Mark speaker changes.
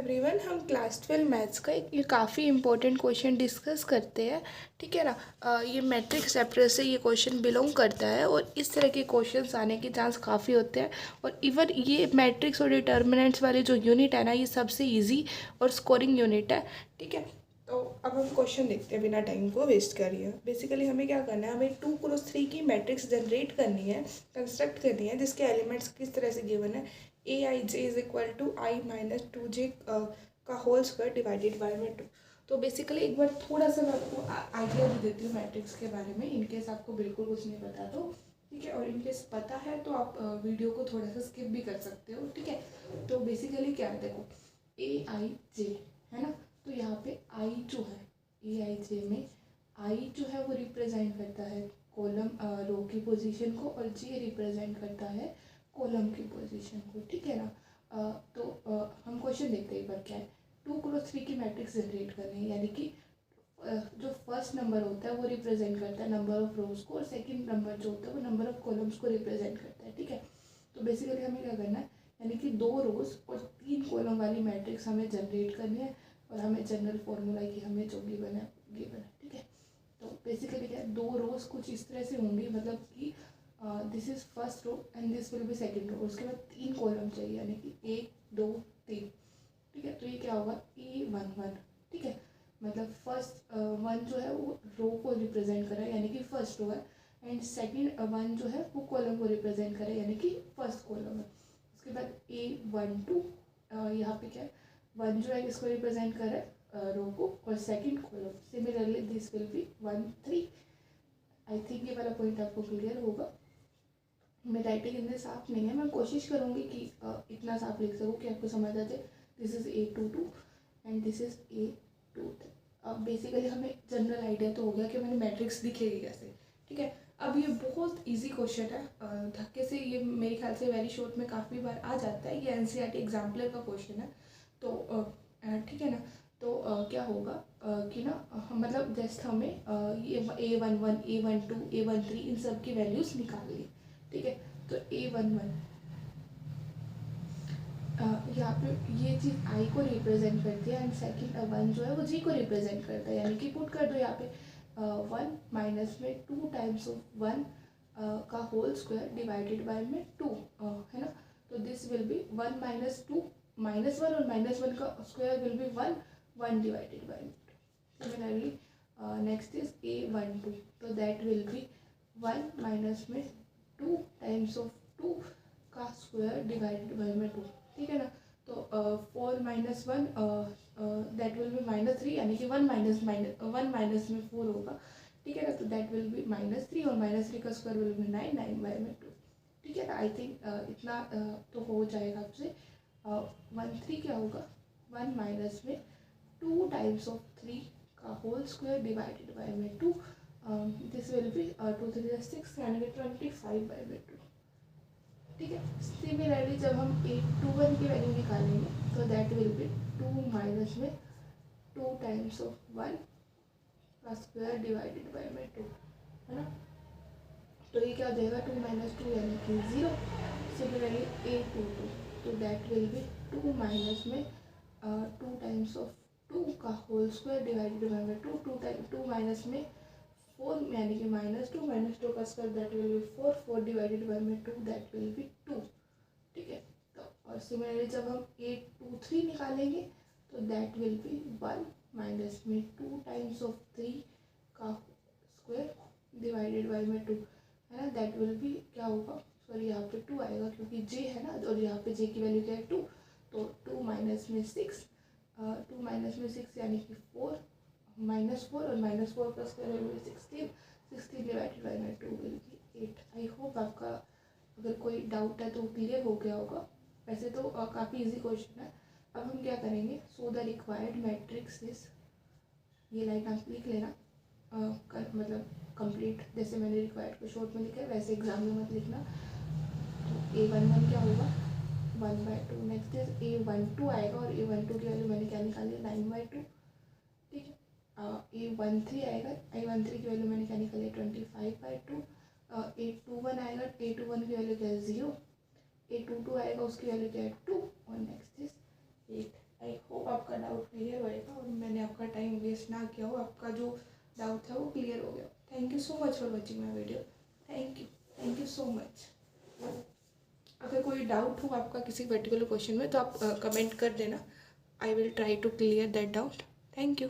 Speaker 1: Everyone, हम class 12 maths का एक ये काफ़ी इंपॉर्टेंट क्वेश्चन डिस्कस करते हैं। ठीक है ना। ये मैट्रिक्स चैप्टर से ये क्वेश्चन बिलोंग करता है और इस तरह के क्वेश्चंस आने के चांस काफ़ी होते हैं। और इवन ये मैट्रिक्स और डिटर्मिनेंट्स वाले जो यूनिट है ना, ये सबसे इजी और स्कोरिंग यूनिट है। ठीक है, तो अब हम क्वेश्चन देखते हैं बिना टाइम को वेस्ट करिए। बेसिकली हमें क्या करना है, हमें 2x3 की मैट्रिक्स जनरेट करनी है, कंस्ट्रक्ट करनी है, जिसके एलिमेंट्स किस तरह से गिवन है। A I J is equal to I minus 2j का होल स्क्वायर डिवाइडेड बाय में 2। तो बेसिकली एक बार थोड़ा सा मैं आपको आइडिया भी देती हूँ मैट्रिक्स के बारे में, इनकेस आपको बिल्कुल कुछ नहीं पता तो। ठीक है, और इनकेस पता है तो आप वीडियो को थोड़ा सा स्किप भी कर सकते हो। ठीक है, तो बेसिकली क्या है, देखो ए आई जे है ना, तो यहाँ पे आई जो है ए आई जे में आई जो है वो रिप्रेजेंट करता है कॉलम रो की पोजीशन को, और जे रिप्रेजेंट करता है कॉलम की पोजीशन को। ठीक है ना। हम क्वेश्चन देखते हैं एक बार क्या है। 2x3 की मैट्रिक्स जनरेट करनी है, यानी कि जो फर्स्ट नंबर होता है वो रिप्रेजेंट करता है नंबर ऑफ रोज को, और सेकंड नंबर जो होता है वो नंबर ऑफ कॉलम्स को रिप्रेजेंट करता है। ठीक है, तो बेसिकली हमें क्या करना है, यानी कि 2 रोज और 3 कॉलम वाली मैट्रिक्स हमें जनरेट करनी है, और हमें जनरल फॉर्मूला की हमें जो गिवन है। ठीक है, तो बेसिकली क्या है, 2 रोज कुछ इस तरह से होंगी, मतलब कि this is first row and this will be second row. उसके बाद 3 कॉलम चाहिए, यानी कि 1 2 3। ठीक है, तो ये क्या होगा, A11। ठीक है, मतलब फर्स्ट वन जो है वो रो को रिप्रेजेंट कर रहा है, यानी कि फर्स्ट रो है, एंड सेकंड वन जो है वो कॉलम को रिप्रेजेंट कर रहा है, यानी कि फर्स्ट कॉलम है। उसके बाद A12 यहाँ पे क्या है, वन जो है इसको रिप्रेजेंट कर रहा है रो को, और second column. Similarly this will B 1 3। I think ये वाला पॉइंट आपको क्लियर होगा। मैं राइटिंग इतने साफ नहीं है, मैं कोशिश करूँगी कि इतना साफ लिख सकूँ कि आपको समझ आ जाए। This is A22 and this is A23। अब बेसिकली हमें जनरल आइडिया तो हो गया कि मैंने मैट्रिक्स दिखेगी कैसे। ठीक है, अब ये बहुत इजी क्वेश्चन है, धक्के से ये मेरे ख्याल से वेरी शॉर्ट में काफ़ी बार आ जाता है। ये NCERT एग्जाम्पलर का क्वेश्चन है। तो ठीक है ना, तो क्या होगा कि ना मतलब जस्ट हमें ये A11 A12 A13 इन सब की वैल्यूज़ निकालनी। ठीक है, तो A11 यहाँ पे ये चीज़ आई को रिप्रेजेंट करती है, एंड सेकंड वन जो है वो जी को रिप्रेजेंट करता है, यानी कि पुट कर दो यहाँ पे 1 माइनस में 2 टाइम्स ऑफ 1 का होल स्क्वायर डिवाइडेड बाय में 2 है ना। तो दिस विल बी 1 माइनस 2 -1, और -1 का square will be 1 1 divided by में 2। सिमिलरली नेक्स्ट इज A12, तो दैट विल बी 1 माइनस में 2 टाइम्स ऑफ 2 का स्क्वायर डिवाइडेड बाय में 2। ठीक है ना, तो 4 माइनस 1 दैट विल बी -3, यानी कि 1 माइनस में 4 होगा। ठीक है ना, तो दैट विल बी -3, और -3 का स्क्वायर विल बी 9 9 बाय में 2। ठीक है ना, आई थिंक इतना तो हो जाएगा आपसे। 1 3 क्या होगा, 1 माइनस में 2 टाइम्स ऑफ 3 का होल स्क्वायर डिवाइडेड बाय में 2। दिस विल बी 2 3 6 यानी कि 25 बाय में 2। ठीक है, सिमिलरली जब हम A21 की वैल्यू निकालेंगे तो दैट विल बी 2 माइनस में 2 टाइम्स ऑफ 1 का स्क्वायर डिवाइडेड बाय में 2, है ना। तो ये क्या हो जाएगा, 2 माइनस 2 यानी कि 0। सिमिलरली A22, तो दैट विल बी 2 माइनस में 2 टाइम्स ऑफ 2 का होल स्क्वायर डिवाइडेड बाय में 2 2 माइनस में 4 यानी कि -2 का square that will be 4 4 divided by में 2 दैट विल बी 2। ठीक है, तो और सिमिलरली जब हम A23 निकालेंगे तो दैट विल बी 1 माइनस में 2 टाइम्स ऑफ 3 का स्क्वायर डिवाइडेड बाय में 2, है ना। दैट विल बी क्या होगा, सॉरी यहाँ पे 2 आएगा क्योंकि J है ना, और यहाँ पे J की वैल्यू क्या है 2, तो 2 माइनस में 6 2 माइनस में 6 यानी कि 4 -4, और -4 का square will be 16 divided by में 2 विल बी 8। आई होप आपका अगर कोई डाउट है तो क्लियर हो गया होगा। वैसे तो काफ़ी इजी क्वेश्चन है। अब हम क्या करेंगे, so the required matrix is, ये लाइन आप लिख लेना, मतलब कंप्लीट, जैसे मैंने रिक्वायर्ड को शॉर्ट में लिखा है वैसे एग्जाम में मत लिखना। तो A11 क्या होगा, 1/2। नेक्स्ट इज A12 आएगा, और A12 की वैल्यू मैंने क्या निकाली है, 9/2। ठीक है, A13 आएगा, A13 की वैल्यू मैंने क्या निकाली है, 25/2। A21 आएगा, A21 की वैल्यू क्या है, 0। A22 आएगा, उसकी वैल्यू क्या है, 2, और next is 8। I hope doubt clear होएगा और मैंने आपका टाइम वेस्ट ना किया हो, आपका जो डाउट था वो क्लियर हो गया। Thank you so much for watching my video. Thank you so much. अगर कोई डाउट हो आपका किसी पर्टिकुलर क्वेश्चन में तो आप कमेंट कर देना। I will try to clear that doubt. Thank you.